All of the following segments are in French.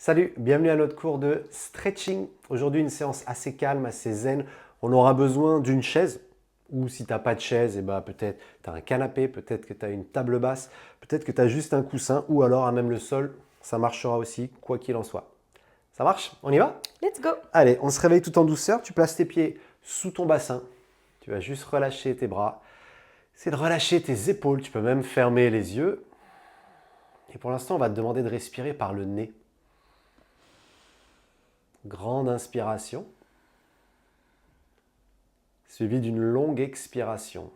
Salut, bienvenue à notre cours de stretching. Aujourd'hui, une séance assez calme, assez zen. On aura besoin d'une chaise, ou si tu n'as pas de chaise, peut-être tu as un canapé, peut-être que tu as une table basse, peut-être que tu as juste un coussin, ou alors à même le sol, ça marchera aussi, quoi qu'il en soit. Ça marche? On y va? Let's go! Allez, on se réveille tout en douceur, tu places tes pieds sous ton bassin, tu vas juste relâcher tes bras, c'est de relâcher tes épaules, tu peux même fermer les yeux. Et pour l'instant, on va te demander de respirer par le nez. Grande inspiration, suivie d'une longue expiration.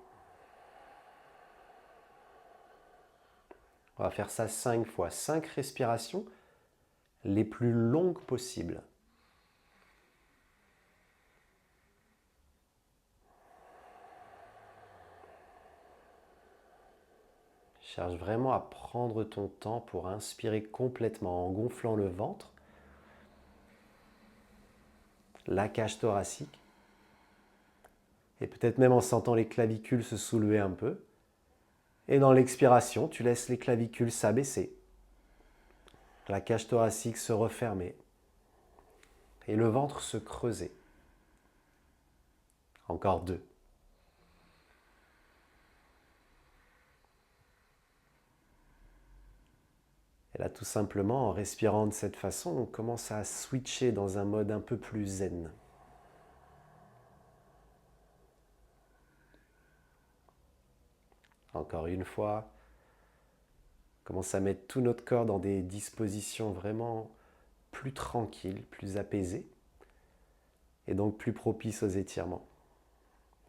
On va faire ça 5 fois, 5 respirations les plus longues possibles. Cherche vraiment à prendre ton temps pour inspirer complètement en gonflant le ventre, la cage thoracique, et peut-être même en sentant les clavicules se soulever un peu. Et dans l'expiration, tu laisses les clavicules s'abaisser, la cage thoracique se refermer et le ventre se creuser. Encore 2. Et là, tout simplement, en respirant de cette façon, on commence à switcher dans un mode un peu plus zen. Encore une fois, on commence à mettre tout notre corps dans des dispositions vraiment plus tranquilles, plus apaisées, et donc plus propices aux étirements.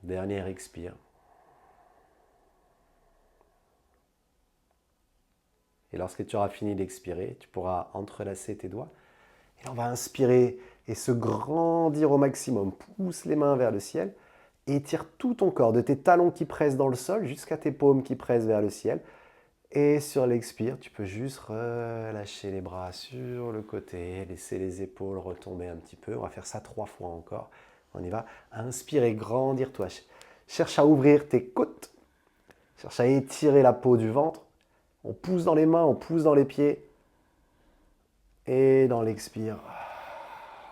Dernière expire. Et lorsque tu auras fini d'expirer, tu pourras entrelacer tes doigts. Et on va inspirer et se grandir au maximum. Pousse les mains vers le ciel et étire tout ton corps, de tes talons qui pressent dans le sol jusqu'à tes paumes qui pressent vers le ciel. Et sur l'expire, tu peux juste relâcher les bras sur le côté, laisser les épaules retomber un petit peu. On va faire ça 3 fois encore. On y va. Inspire et grandir-toi. Cherche à ouvrir tes côtes. Cherche à étirer la peau du ventre. On pousse dans les mains, on pousse dans les pieds. Et dans l'expire,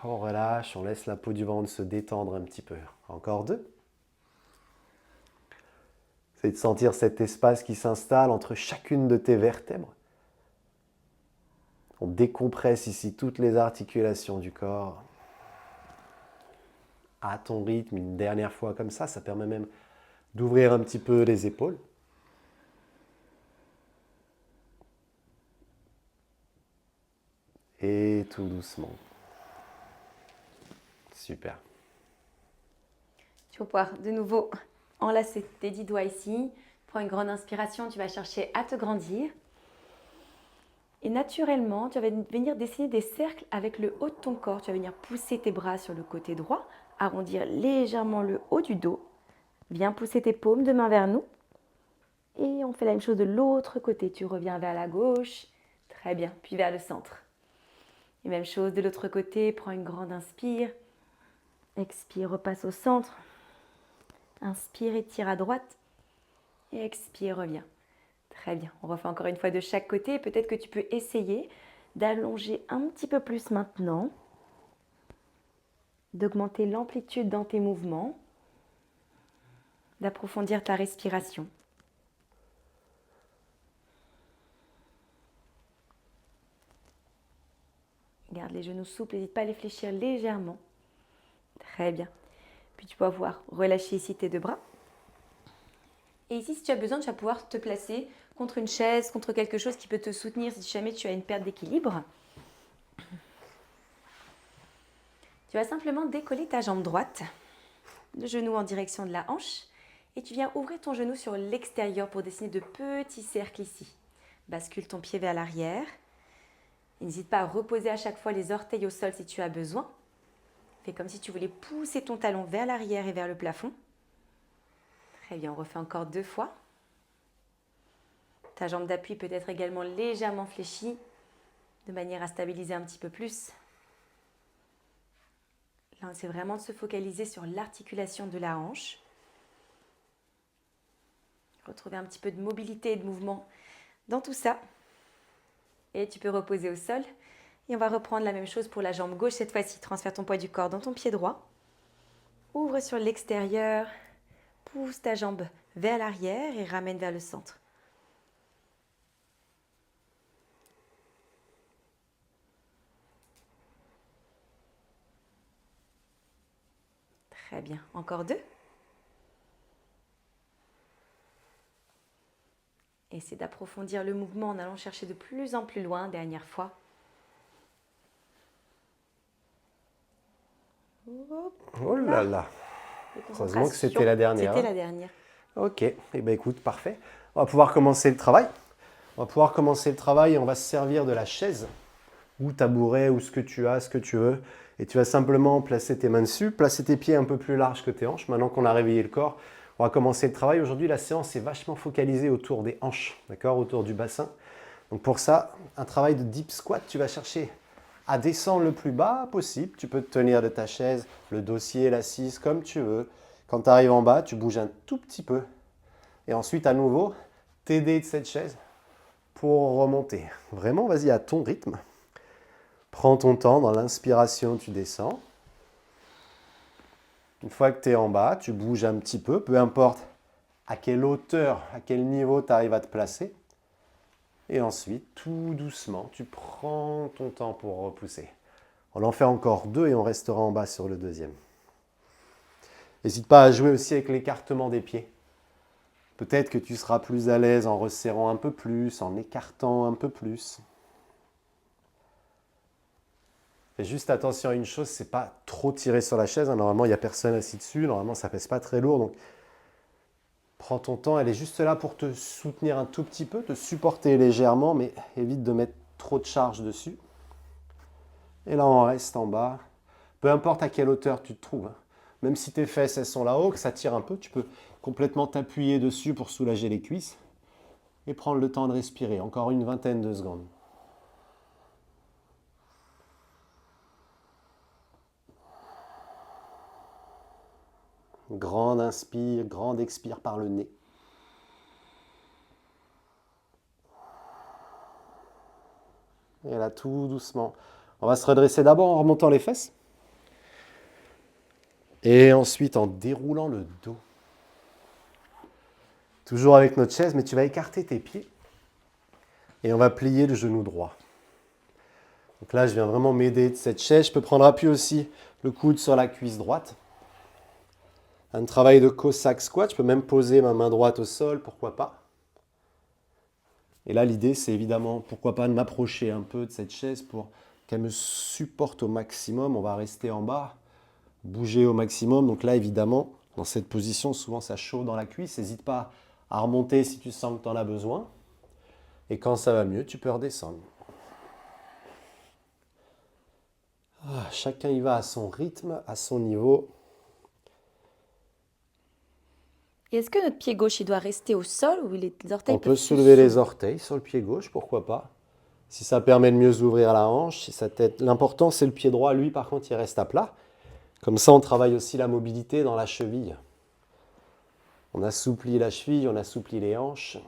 on relâche, on laisse la peau du ventre se détendre un petit peu. Encore 2. C'est de sentir cet espace qui s'installe entre chacune de tes vertèbres. On décompresse ici toutes les articulations du corps. À ton rythme, une dernière fois comme ça permet même d'ouvrir un petit peu les épaules. Et tout doucement. Super. Tu vas pouvoir de nouveau enlacer tes 10 doigts ici. Prends une grande inspiration, tu vas chercher à te grandir. Et naturellement, tu vas venir dessiner des cercles avec le haut de ton corps. Tu vas venir pousser tes bras sur le côté droit, arrondir légèrement le haut du dos. Viens pousser tes paumes de main vers nous. Et on fait la même chose de l'autre côté. Tu reviens vers la gauche. Très bien. Puis vers le centre. Et même chose de l'autre côté. Prends une grande inspire. Expire, repasse au centre. Inspire, étire à droite. Et expire, reviens. Très bien. On refait encore une fois de chaque côté. Peut-être que tu peux essayer d'allonger un petit peu plus maintenant, d'augmenter l'amplitude dans tes mouvements, d'approfondir ta respiration. Garde les genoux souples, n'hésite pas à les fléchir légèrement. Très bien. Puis tu vas pouvoir relâcher ici tes deux bras. Et ici, si tu as besoin, tu vas pouvoir te placer contre une chaise, contre quelque chose qui peut te soutenir si jamais tu as une perte d'équilibre. Tu vas simplement décoller ta jambe droite, le genou en direction de la hanche, et tu viens ouvrir ton genou sur l'extérieur pour dessiner de petits cercles ici. Bascule ton pied vers l'arrière. N'hésite pas à reposer à chaque fois les orteils au sol si tu as besoin. Fais comme si tu voulais pousser ton talon vers l'arrière et vers le plafond. Très bien, on refait encore 2 fois. Ta jambe d'appui peut être également légèrement fléchie, de manière à stabiliser un petit peu plus. Là, c'est vraiment de se focaliser sur l'articulation de la hanche. Retrouver un petit peu de mobilité et de mouvement dans tout ça. Et tu peux reposer au sol Et on va reprendre la même chose pour la jambe gauche. Cette fois-ci, transfère ton poids du corps dans ton pied droit. Ouvre sur l'extérieur. Pousse ta jambe vers l'arrière et ramène vers le centre. Très bien. Encore 2. Essaie d'approfondir le mouvement en allant chercher de plus en plus loin. Dernière fois. Hop Oh là là. de Heureusement que c'était concentration. la dernière. C'était hein. la dernière. Ok, eh bien écoute, parfait. On va pouvoir commencer le travail. On va pouvoir commencer le travail et on va se servir de la chaise ou tabouret ou ce que tu as, ce que tu veux. Et tu vas simplement placer tes mains dessus, placer tes pieds un peu plus larges que tes hanches. Maintenant qu'on a réveillé le corps, on va commencer le travail. Aujourd'hui, la séance est vachement focalisée autour des hanches, d'accord, autour du bassin. Donc pour ça, un travail de deep squat, tu vas chercher à descendre le plus bas possible. Tu peux te tenir de ta chaise, le dossier, l'assise, comme tu veux. Quand tu arrives en bas, tu bouges un tout petit peu. Et ensuite, à nouveau, t'aider de cette chaise pour remonter. Vraiment, vas-y à ton rythme. Prends ton temps. Dans l'inspiration, tu descends. Une fois que tu es en bas, tu bouges un petit peu, peu importe à quelle hauteur, à quel niveau tu arrives à te placer. Et ensuite, tout doucement, tu prends ton temps pour repousser. On en fait encore 2 et on restera en bas sur le deuxième. N'hésite pas à jouer aussi avec l'écartement des pieds. Peut-être que tu seras plus à l'aise en resserrant un peu plus, en écartant un peu plus. Fais juste attention à une chose, c'est pas trop tirer sur la chaise. Normalement, il n'y a personne assis dessus. Normalement, ça ne pèse pas très lourd. Donc, prends ton temps. Elle est juste là pour te soutenir un tout petit peu, te supporter légèrement, mais évite de mettre trop de charge dessus. Et là, on reste en bas. Peu importe à quelle hauteur tu te trouves. Même si tes fesses, elles sont là-haut, que ça tire un peu, tu peux complètement t'appuyer dessus pour soulager les cuisses. Et prendre le temps de respirer. Encore une vingtaine de secondes. Grande inspire, grande expire par le nez. Et là, tout doucement. On va se redresser d'abord en remontant les fesses. Et ensuite en déroulant le dos. Toujours avec notre chaise, mais tu vas écarter tes pieds. Et on va plier le genou droit. Donc là, je viens vraiment m'aider de cette chaise. Je peux prendre appui aussi le coude sur la cuisse droite. Un travail de Cossack squat. Je peux même poser ma main droite au sol, pourquoi pas. Et là, l'idée, c'est évidemment, pourquoi pas, de m'approcher un peu de cette chaise pour qu'elle me supporte au maximum. On va rester en bas, bouger au maximum. Donc là, évidemment, dans cette position, souvent ça chaud dans la cuisse. N'hésite pas à remonter si tu sens que tu en as besoin. Et quand ça va mieux, tu peux redescendre. Chacun y va à son rythme, à son niveau. Et est-ce que notre pied gauche, il doit rester au sol ou les orteils On peut peuvent se soulever les soulever? orteils sur le pied gauche, pourquoi pas. Si ça permet de mieux ouvrir la hanche, si ça t'aide. L'important, c'est le pied droit. Lui, par contre, il reste à plat. Comme ça, on travaille aussi la mobilité dans la cheville. On assouplit la cheville, on assouplit les hanches.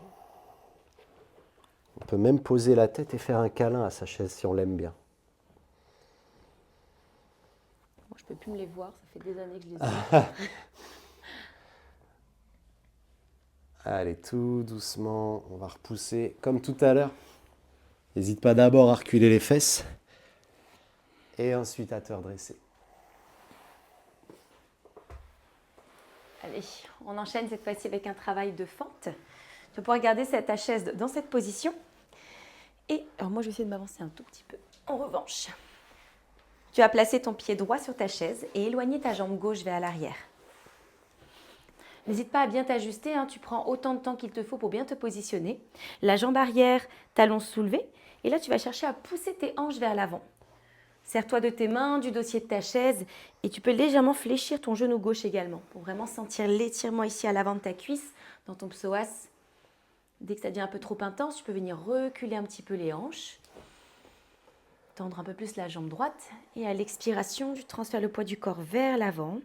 On peut même poser la tête et faire un câlin à sa chaise si on l'aime bien. Moi, je ne peux plus me les voir, ça fait des années que je les ai. Allez, tout doucement, on va repousser comme tout à l'heure. N'hésite pas d'abord à reculer les fesses et ensuite à te redresser. Allez, on enchaîne cette fois-ci avec un travail de fente. Tu vas pouvoir garder ta chaise dans cette position. Et alors moi, je vais essayer de m'avancer un tout petit peu. En revanche, tu vas placer ton pied droit sur ta chaise et éloigner ta jambe gauche vers l'arrière. N'hésite pas à bien t'ajuster, hein. Tu prends autant de temps qu'il te faut pour bien te positionner. La jambe arrière, talon soulevé. Et là, tu vas chercher à pousser tes hanches vers l'avant. Serre-toi de tes mains, du dossier de ta chaise et tu peux légèrement fléchir ton genou gauche également pour vraiment sentir l'étirement ici à l'avant de ta cuisse, dans ton psoas. Dès que ça devient un peu trop intense, tu peux venir reculer un petit peu les hanches, tendre un peu plus la jambe droite et à l'expiration, tu transfères le poids du corps vers l'avant.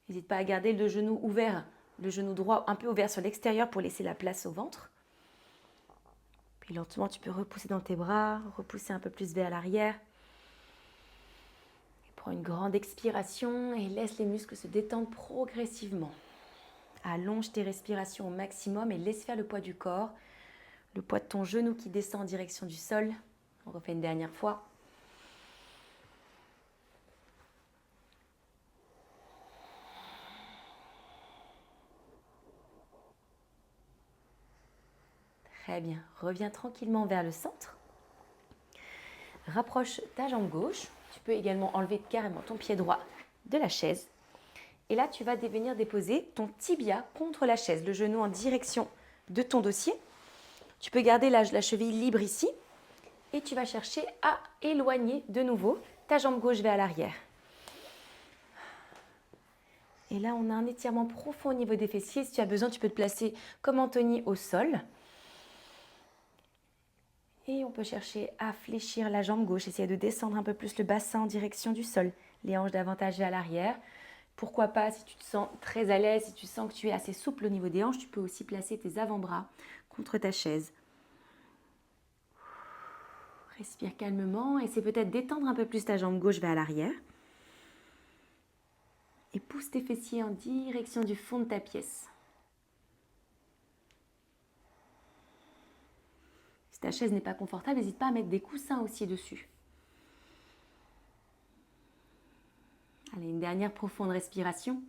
N'hésite pas à garder le genou ouvert, le genou droit un peu ouvert sur l'extérieur pour laisser la place au ventre. Puis lentement, tu peux repousser dans tes bras, repousser un peu plus vers l'arrière. Prends une grande expiration et laisse les muscles se détendre progressivement. Allonge tes respirations au maximum et laisse faire le poids du corps. Le poids de ton genou qui descend en direction du sol. On refait une dernière fois. Très bien. Reviens tranquillement vers le centre. Rapproche ta jambe gauche. Tu peux également enlever carrément ton pied droit de la chaise. Et là, tu vas venir déposer ton tibia contre la chaise, le genou en direction de ton dossier. Tu peux garder la cheville libre ici. Et tu vas chercher à éloigner de nouveau ta jambe gauche vers l'arrière. Et là, on a un étirement profond au niveau des fessiers. Si tu as besoin, tu peux te placer comme Anthony au sol. Et on peut chercher à fléchir la jambe gauche, essayer de descendre un peu plus le bassin en direction du sol. Les hanches davantage vers l'arrière. Pourquoi pas, si tu te sens très à l'aise, si tu sens que tu es assez souple au niveau des hanches, tu peux aussi placer tes avant-bras contre ta chaise. Respire calmement, essaie peut-être d'étendre un peu plus ta jambe gauche vers l'arrière. Et pousse tes fessiers en direction du fond de ta pièce. Si ta chaise n'est pas confortable, n'hésite pas à mettre des coussins aussi dessus. Allez, une dernière profonde respiration.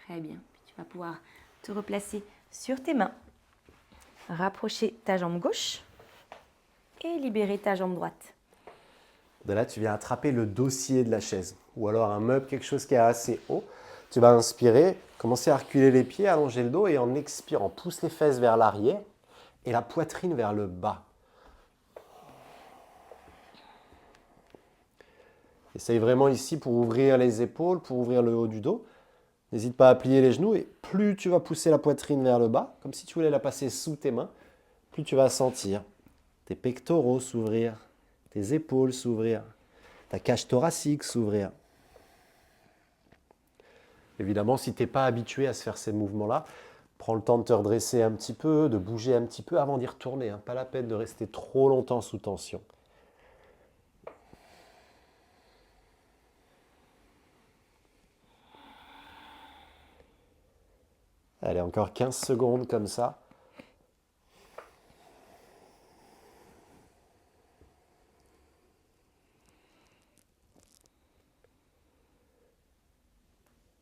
Très bien. Puis tu vas pouvoir te replacer sur tes mains. Rapprocher ta jambe gauche et libérer ta jambe droite. De là, tu viens attraper le dossier de la chaise ou alors un meuble, quelque chose qui est assez haut. Tu vas inspirer, commencer à reculer les pieds, allonger le dos et en expirant, pousse les fesses vers l'arrière et la poitrine vers le bas. Essaye vraiment ici pour ouvrir les épaules, pour ouvrir le haut du dos. N'hésite pas à plier les genoux et plus tu vas pousser la poitrine vers le bas, comme si tu voulais la passer sous tes mains, plus tu vas sentir tes pectoraux s'ouvrir, tes épaules s'ouvrir, ta cage thoracique s'ouvrir. Évidemment, si tu n'es pas habitué à se faire ces mouvements-là, prends le temps de te redresser un petit peu, de bouger un petit peu avant d'y retourner. Pas la peine de rester trop longtemps sous tension. Allez, encore 15 secondes comme ça.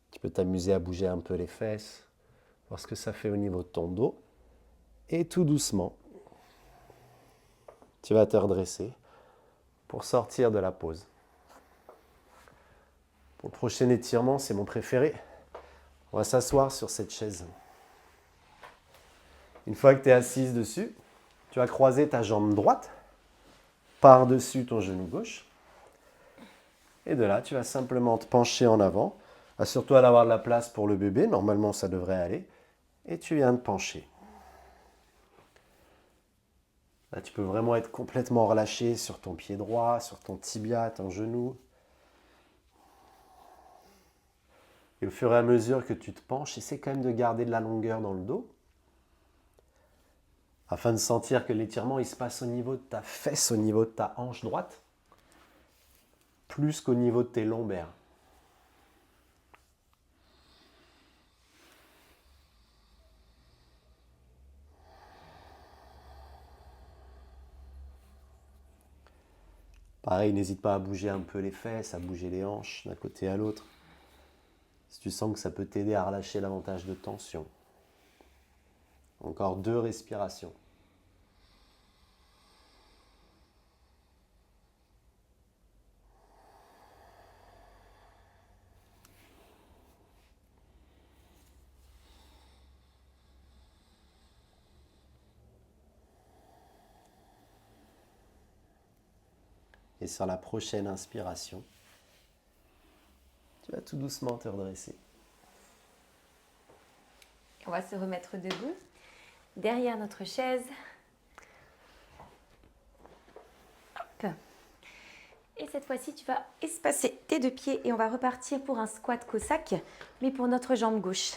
Tu peux t'amuser à bouger un peu les fesses, voir ce que ça fait au niveau de ton dos. Et tout doucement, tu vas te redresser pour sortir de la pause. Pour le prochain étirement, c'est mon préféré. On va s'asseoir sur cette chaise. Une fois que tu es assise dessus, tu vas croiser ta jambe droite par-dessus ton genou gauche. Et de là, tu vas simplement te pencher en avant. Assure-toi d'avoir de la place pour le bébé. Normalement, ça devrait aller. Et tu viens de pencher. Là, tu peux vraiment être complètement relâché sur ton pied droit, sur ton tibia, ton genou. Et au fur et à mesure que tu te penches, essaie quand même de garder de la longueur dans le dos, afin de sentir que l'étirement il se passe au niveau de ta fesse, au niveau de ta hanche droite, plus qu'au niveau de tes lombaires. Pareil, n'hésite pas à bouger un peu les fesses, à bouger les hanches d'un côté à l'autre. Si tu sens que ça peut t'aider à relâcher davantage de tension. Encore 2 respirations. Et sur la prochaine inspiration, tu vas tout doucement te redresser. On va se remettre debout, derrière notre chaise. Hop. Et cette fois-ci, tu vas espacer tes 2 pieds et on va repartir pour un squat Cossack, mais pour notre jambe gauche.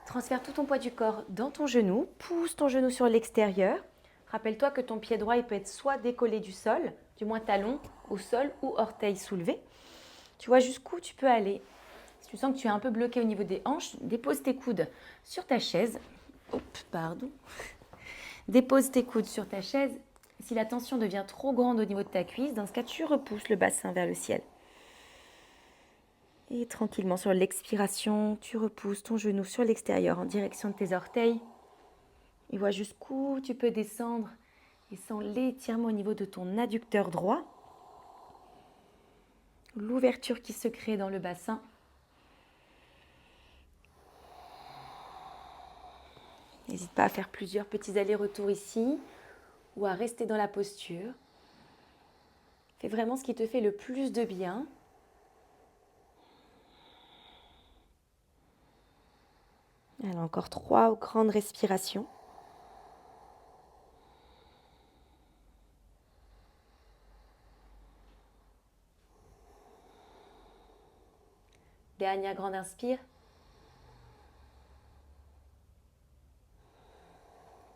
Transfère tout ton poids du corps dans ton genou, pousse ton genou sur l'extérieur. Rappelle-toi que ton pied droit il peut être soit décollé du sol, du moins talon au sol ou orteil soulevé. Tu vois jusqu'où tu peux aller. Si tu sens que tu es un peu bloqué au niveau des hanches, dépose tes coudes sur ta chaise. Pardon. Dépose tes coudes sur ta chaise. Si la tension devient trop grande au niveau de ta cuisse, dans ce cas, tu repousses le bassin vers le ciel. Et tranquillement, sur l'expiration, tu repousses ton genou sur l'extérieur en direction de tes orteils. Et vois jusqu'où tu peux descendre et sens l'étirement au niveau de ton adducteur droit. L'ouverture qui se crée dans le bassin. N'hésite pas à faire plusieurs petits allers-retours ici ou à rester dans la posture. Fais vraiment ce qui te fait le plus de bien. Alors encore 3 grandes respirations. Dernière grande inspire.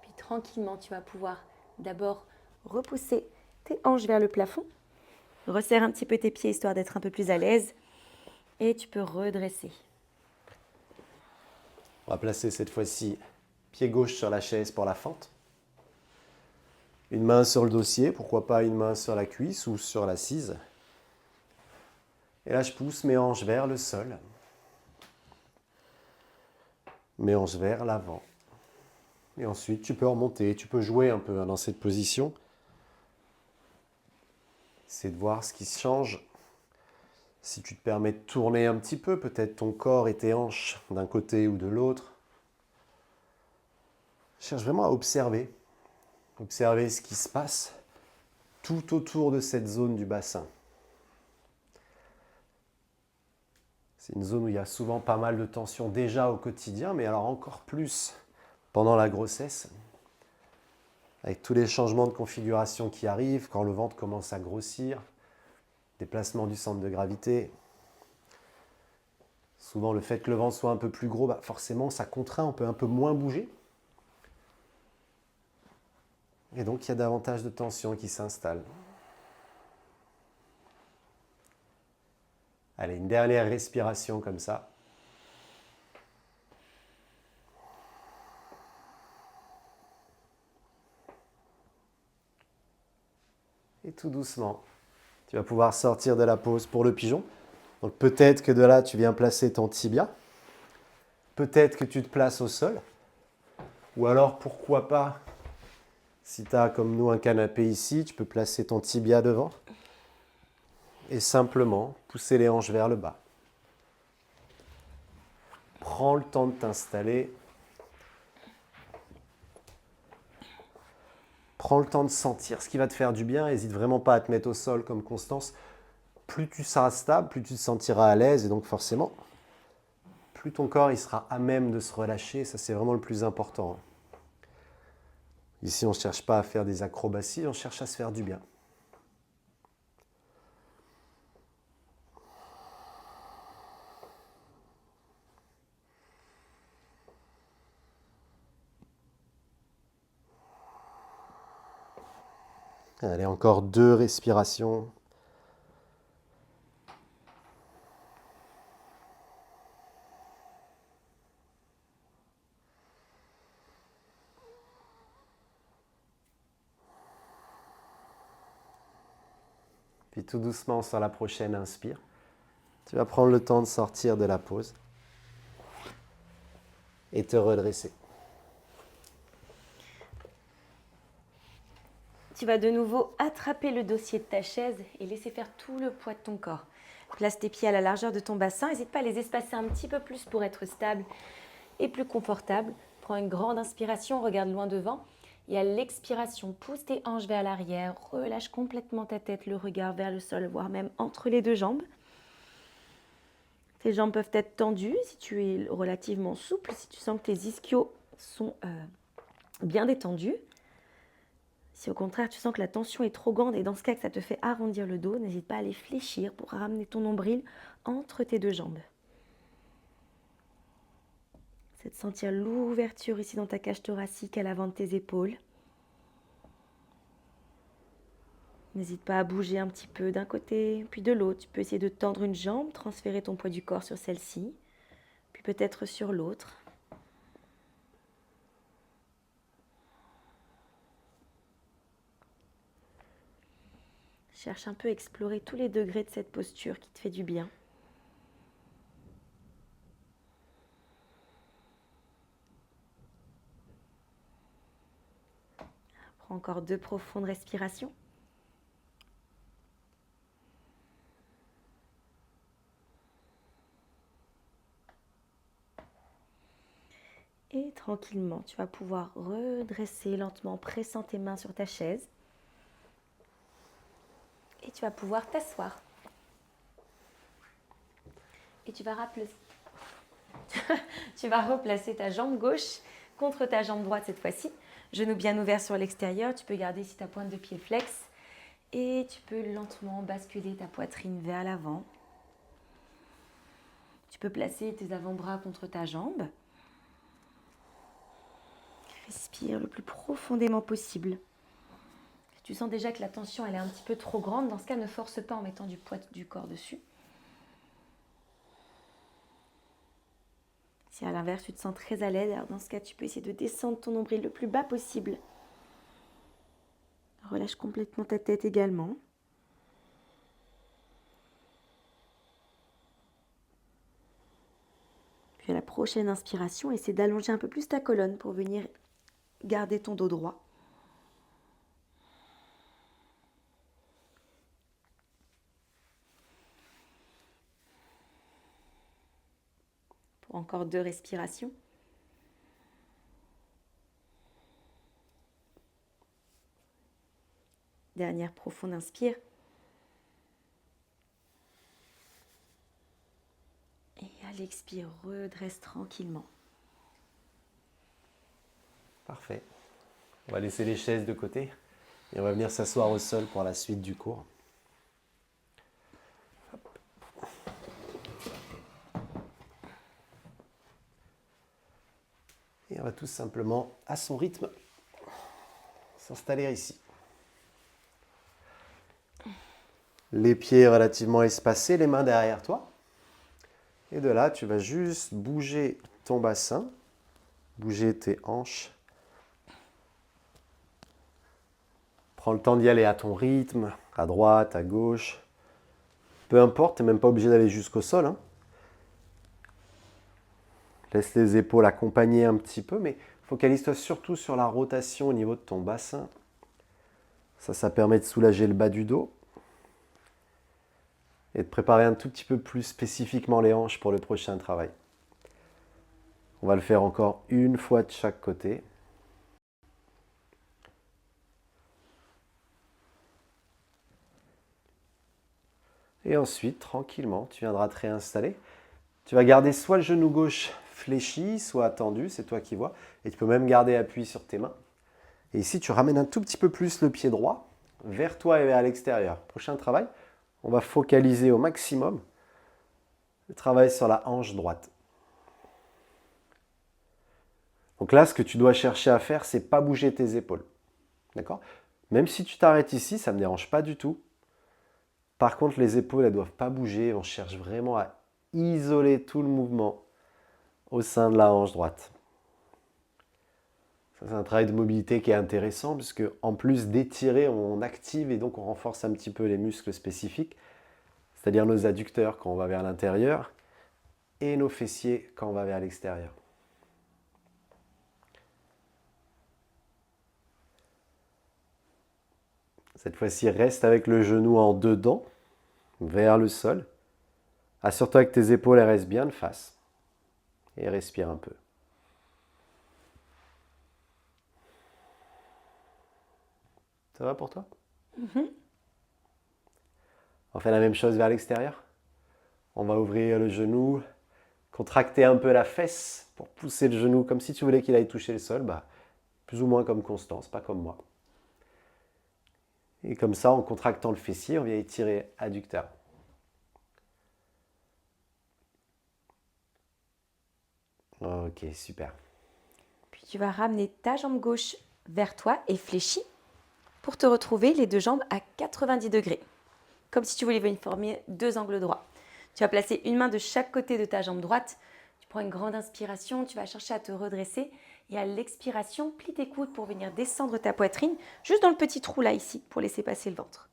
Puis tranquillement, tu vas pouvoir d'abord repousser tes hanches vers le plafond. Resserre un petit peu tes pieds histoire d'être un peu plus à l'aise. Et tu peux redresser. On va placer cette fois-ci pied gauche sur la chaise pour la fente. Une main sur le dossier, pourquoi pas une main sur la cuisse ou sur l'assise. Et là, je pousse mes hanches vers le sol. Mes hanches vers l'avant. Et ensuite, tu peux remonter, tu peux jouer un peu dans cette position. C'est de voir ce qui se change. Si tu te permets de tourner un petit peu, peut-être ton corps et tes hanches d'un côté ou de l'autre. Cherche vraiment à observer. Observer ce qui se passe tout autour de cette zone du bassin. C'est une zone où il y a souvent pas mal de tension déjà au quotidien, mais alors encore plus pendant la grossesse. Avec tous les changements de configuration qui arrivent, quand le ventre commence à grossir, déplacement du centre de gravité. Souvent, le fait que le ventre soit un peu plus gros, forcément, ça contraint, on peut un peu moins bouger. Et donc, il y a davantage de tension qui s'installe. Allez, une dernière respiration comme ça. Et tout doucement, tu vas pouvoir sortir de la pose pour le pigeon. Donc peut-être que de là, tu viens placer ton tibia. Peut-être que tu te places au sol. Ou alors, pourquoi pas, si tu as comme nous un canapé ici, tu peux placer ton tibia devant. Et simplement pousser les hanches vers le bas. Prends le temps de t'installer. Prends le temps de sentir ce qui va te faire du bien. N'hésite vraiment pas à te mettre au sol comme Constance. Plus tu seras stable, plus tu te sentiras à l'aise. Et donc forcément, plus ton corps il sera à même de se relâcher. Ça, c'est vraiment le plus important. Ici, on ne cherche pas à faire des acrobaties, on cherche à se faire du bien. Allez, encore 2 respirations. Puis tout doucement, sur la prochaine inspire, tu vas prendre le temps de sortir de la pause et te redresser. Tu vas de nouveau attraper le dossier de ta chaise et laisser faire tout le poids de ton corps. Place tes pieds à la largeur de ton bassin. N'hésite pas à les espacer un petit peu plus pour être stable et plus confortable. Prends une grande inspiration, regarde loin devant. Et à l'expiration, pousse tes hanches vers l'arrière. Relâche complètement ta tête, le regard vers le sol, voire même entre les deux jambes. Tes jambes peuvent être tendues si tu es relativement souple, si tu sens que tes ischios sont bien détendus. Si au contraire tu sens que la tension est trop grande et dans ce cas que ça te fait arrondir le dos, n'hésite pas à les fléchir pour ramener ton nombril entre tes deux jambes. C'est de sentir l'ouverture ici dans ta cage thoracique à l'avant de tes épaules. N'hésite pas à bouger un petit peu d'un côté, puis de l'autre. Tu peux essayer de tendre une jambe, transférer ton poids du corps sur celle-ci, puis peut-être sur l'autre. Cherche un peu à explorer tous les degrés de cette posture qui te fait du bien. Prends encore 2 profondes respirations. Et tranquillement, tu vas pouvoir redresser lentement, pressant tes mains sur ta chaise. Et tu vas pouvoir t'asseoir. Et tu vas replacer ta jambe gauche contre ta jambe droite cette fois-ci. Genoux bien ouverts sur l'extérieur. Tu peux garder ici ta pointe de pied flex. Et tu peux lentement basculer ta poitrine vers l'avant. Tu peux placer tes avant-bras contre ta jambe. Respire le plus profondément possible. Si tu sens déjà que la tension elle est un petit peu trop grande, dans ce cas, ne force pas en mettant du poids du corps dessus. Si à l'inverse, tu te sens très à l'aise, alors dans ce cas, tu peux essayer de descendre ton nombril le plus bas possible. Relâche complètement ta tête également. Puis à la prochaine inspiration, essaie d'allonger un peu plus ta colonne pour venir garder ton dos droit. Pour encore 2 respirations. Dernière profonde inspire. Et à l'expire, redresse tranquillement. Parfait. On va laisser les chaises de côté et on va venir s'asseoir au sol pour la suite du cours. Et on va tout simplement, à son rythme, s'installer ici. Les pieds relativement espacés, les mains derrière toi. Et de là, tu vas juste bouger ton bassin, bouger tes hanches. Prends le temps d'y aller à ton rythme, à droite, à gauche. Peu importe, tu n'es même pas obligé d'aller jusqu'au sol, hein. Laisse les épaules accompagner un petit peu, mais focalise-toi surtout sur la rotation au niveau de ton bassin. Ça permet de soulager le bas du dos et de préparer un tout petit peu plus spécifiquement les hanches pour le prochain travail. On va le faire encore une fois de chaque côté. Et ensuite, tranquillement, tu viendras te réinstaller. Tu vas garder soit le genou gauche fléchi, soit tendu, c'est toi qui vois. Et tu peux même garder appui sur tes mains. Et ici, tu ramènes un tout petit peu plus le pied droit vers toi et vers l'extérieur. Prochain travail, on va focaliser au maximum le travail sur la hanche droite. Donc là, ce que tu dois chercher à faire, c'est pas bouger tes épaules. D'accord ? Même si tu t'arrêtes ici, ça ne me dérange pas du tout. Par contre, les épaules, elles ne doivent pas bouger. On cherche vraiment à isoler tout le mouvement au sein de la hanche droite. Ça, c'est un travail de mobilité qui est intéressant puisque en plus d'étirer, on active et donc on renforce un petit peu les muscles spécifiques, c'est-à-dire nos adducteurs quand on va vers l'intérieur et nos fessiers quand on va vers l'extérieur. Cette fois-ci, reste avec le genou en dedans, vers le sol. Assure-toi que tes épaules elles restent bien de face. Et respire un peu. Ça va pour toi ? On fait la même chose vers l'extérieur. On va ouvrir le genou, contracter un peu la fesse pour pousser le genou comme si tu voulais qu'il aille toucher le sol. Plus ou moins comme Constance, pas comme moi. Et comme ça, en contractant le fessier, on vient étirer adducteur. Ok, super. Puis tu vas ramener ta jambe gauche vers toi et fléchis pour te retrouver les deux jambes à 90 degrés. Comme si tu voulais venir former deux angles droits. Tu vas placer une main de chaque côté de ta jambe droite. Tu prends une grande inspiration, tu vas chercher à te redresser. Et à l'expiration, plie tes coudes pour venir descendre ta poitrine, juste dans le petit trou là, ici, pour laisser passer le ventre.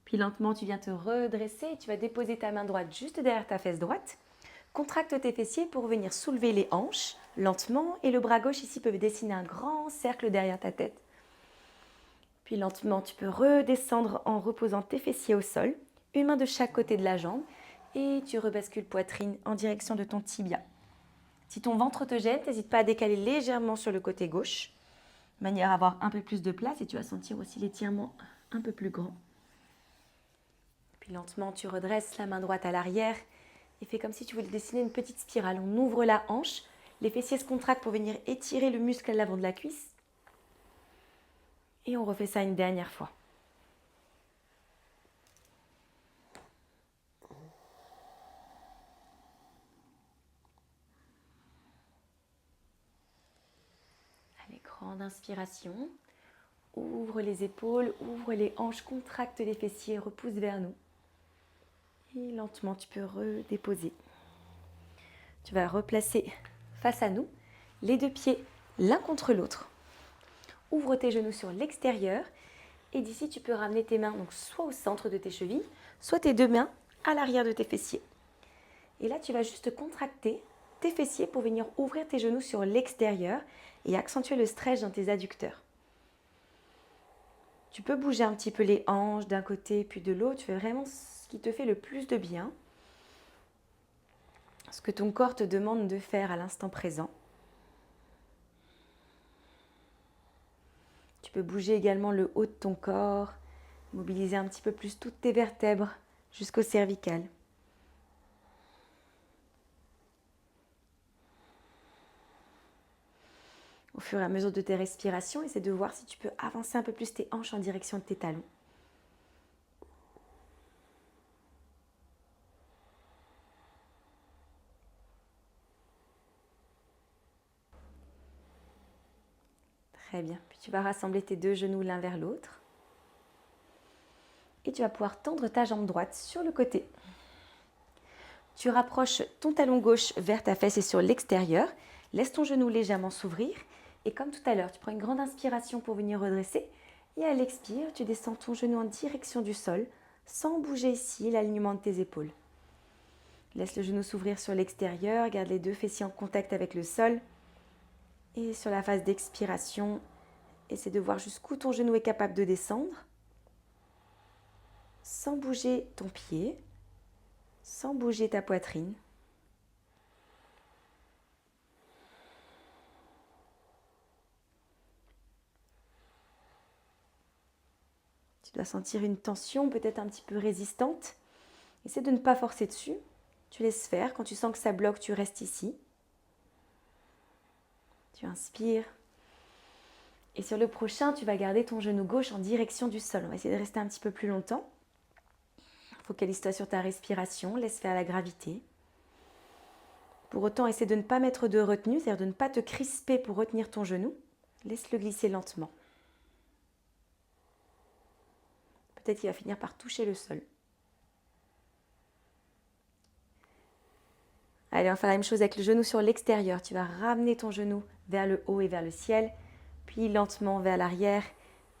Puis lentement, tu viens te redresser et tu vas déposer ta main droite juste derrière ta fesse droite. Contracte tes fessiers pour venir soulever les hanches lentement et le bras gauche ici peut dessiner un grand cercle derrière ta tête. Puis lentement, tu peux redescendre en reposant tes fessiers au sol, une main de chaque côté de la jambe et tu rebascules poitrine en direction de ton tibia. Si ton ventre te gêne, n'hésite pas à décaler légèrement sur le côté gauche, de manière à avoir un peu plus de place et tu vas sentir aussi l'étirement un peu plus grand. Puis lentement, tu redresses la main droite à l'arrière et fais comme si tu voulais dessiner une petite spirale. On ouvre la hanche, les fessiers se contractent pour venir étirer le muscle à l'avant de la cuisse. Et on refait ça une dernière fois. Allez, grande inspiration. Ouvre les épaules, ouvre les hanches, contracte les fessiers, repousse vers nous. Et lentement, tu peux redéposer. Tu vas replacer face à nous les deux pieds l'un contre l'autre. Ouvre tes genoux sur l'extérieur et d'ici, tu peux ramener tes mains donc soit au centre de tes chevilles, soit tes deux mains à l'arrière de tes fessiers. Et là, tu vas juste contracter tes fessiers pour venir ouvrir tes genoux sur l'extérieur et accentuer le stretch dans tes adducteurs. Tu peux bouger un petit peu les hanches d'un côté puis de l'autre. Tu fais vraiment ce qui te fait le plus de bien. Ce que ton corps te demande de faire à l'instant présent. Tu peux bouger également le haut de ton corps, mobiliser un petit peu plus toutes tes vertèbres jusqu'au cervical. Au fur et à mesure de tes respirations, essaie de voir si tu peux avancer un peu plus tes hanches en direction de tes talons. Très bien. Puis tu vas rassembler tes deux genoux l'un vers l'autre. Et tu vas pouvoir tendre ta jambe droite sur le côté. Tu rapproches ton talon gauche vers ta fesse et sur l'extérieur. Laisse ton genou légèrement s'ouvrir. Et comme tout à l'heure, tu prends une grande inspiration pour venir redresser. Et à l'expire, tu descends ton genou en direction du sol, sans bouger ici l'alignement de tes épaules. Laisse le genou s'ouvrir sur l'extérieur. Garde les deux fessiers en contact avec le sol. Et sur la phase d'expiration, essaie de voir jusqu'où ton genou est capable de descendre. Sans bouger ton pied, sans bouger ta poitrine. Tu dois sentir une tension peut-être un petit peu résistante. Essaie de ne pas forcer dessus. Tu laisses faire. Quand tu sens que ça bloque, tu restes ici. Tu inspires. Et sur le prochain, tu vas garder ton genou gauche en direction du sol. On va essayer de rester un petit peu plus longtemps. Focalise-toi sur ta respiration. Laisse faire la gravité. Pour autant, essaie de ne pas mettre de retenue, c'est-à-dire de ne pas te crisper pour retenir ton genou. Laisse-le glisser lentement. Peut-être qu'il va finir par toucher le sol. Allez, on va faire la même chose avec le genou sur l'extérieur. Tu vas ramener ton genou vers le haut et vers le ciel, puis lentement vers l'arrière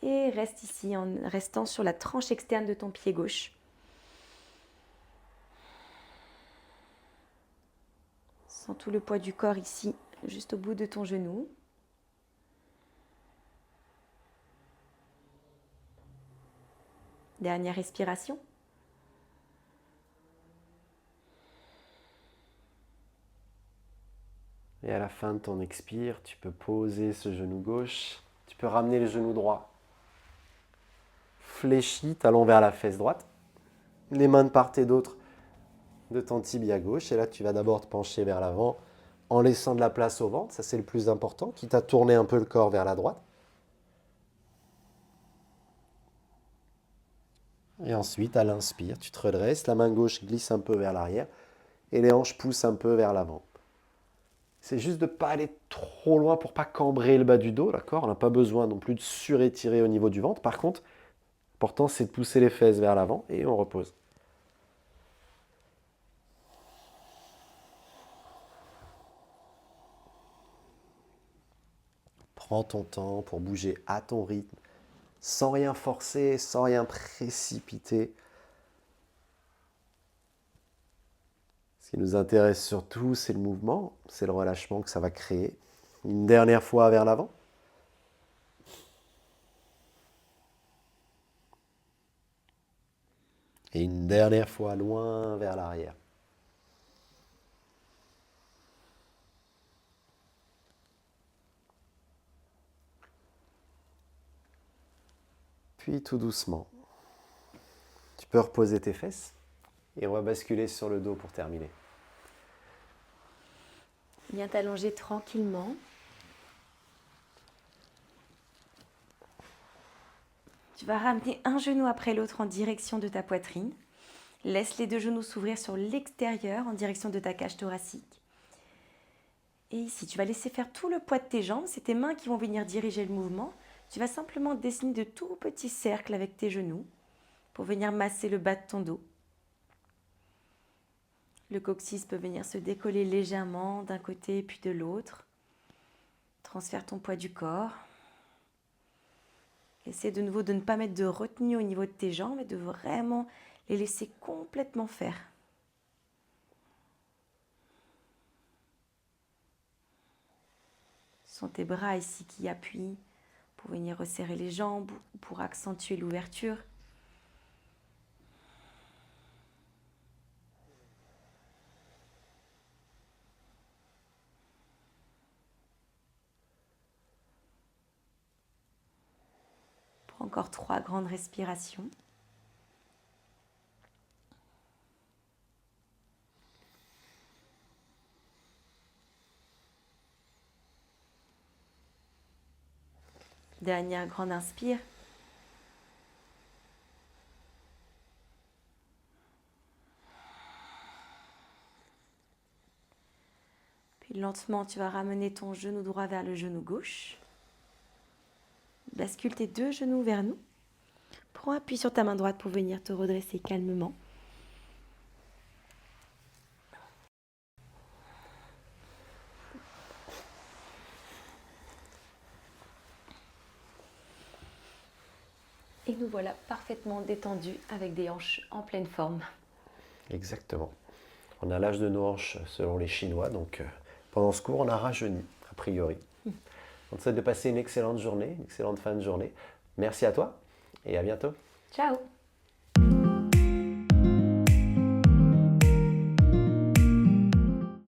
et reste ici en restant sur la tranche externe de ton pied gauche. Sens tout le poids du corps ici, juste au bout de ton genou. Dernière respiration. Et à la fin de ton expire, tu peux poser ce genou gauche. Tu peux ramener le genou droit. Fléchi, talon vers la fesse droite. Les mains de part et d'autre de ton tibia gauche. Et là, tu vas d'abord te pencher vers l'avant en laissant de la place au ventre. Ça, c'est le plus important, quitte à tourner un peu le corps vers la droite. Et ensuite, à l'inspire, tu te redresses. La main gauche glisse un peu vers l'arrière. et les hanches poussent un peu vers l'avant. C'est juste de ne pas aller trop loin pour ne pas cambrer le bas du dos, d'accord? On n'a pas besoin non plus de surétirer au niveau du ventre. Par contre, l'important c'est de pousser les fesses vers l'avant et on repose. Prends ton temps pour bouger à ton rythme, sans rien forcer, sans rien précipiter. Ce qui nous intéresse surtout, c'est le mouvement, c'est le relâchement que ça va créer. Une dernière fois vers l'avant. Et une dernière fois loin vers l'arrière. Puis tout doucement, tu peux reposer tes fesses et on va basculer sur le dos pour terminer. Viens t'allonger tranquillement. Tu vas ramener un genou après l'autre en direction de ta poitrine. Laisse les deux genoux s'ouvrir sur l'extérieur en direction de ta cage thoracique. Et ici, tu vas laisser faire tout le poids de tes jambes. C'est tes mains qui vont venir diriger le mouvement. Tu vas simplement dessiner de tout petits cercles avec tes genoux pour venir masser le bas de ton dos. Le coccyx peut venir se décoller légèrement d'un côté puis de l'autre. Transfère ton poids du corps. Essaie de nouveau de ne pas mettre de retenue au niveau de tes jambes et de vraiment les laisser complètement faire. Ce sont tes bras ici qui appuient pour venir resserrer les jambes ou pour accentuer l'ouverture. Prends encore 3 grandes respirations. Dernière grande inspire. Puis lentement, tu vas ramener ton genou droit vers le genou gauche. Bascule tes deux genoux vers nous. Prends appui sur ta main droite pour venir te redresser calmement. Et nous voilà parfaitement détendus avec des hanches en pleine forme. Exactement. On a l'âge de nos hanches selon les Chinois, donc pendant ce cours, on a rajeuni, a priori. On te souhaite de passer une excellente journée, une excellente fin de journée. Merci à toi et à bientôt. Ciao!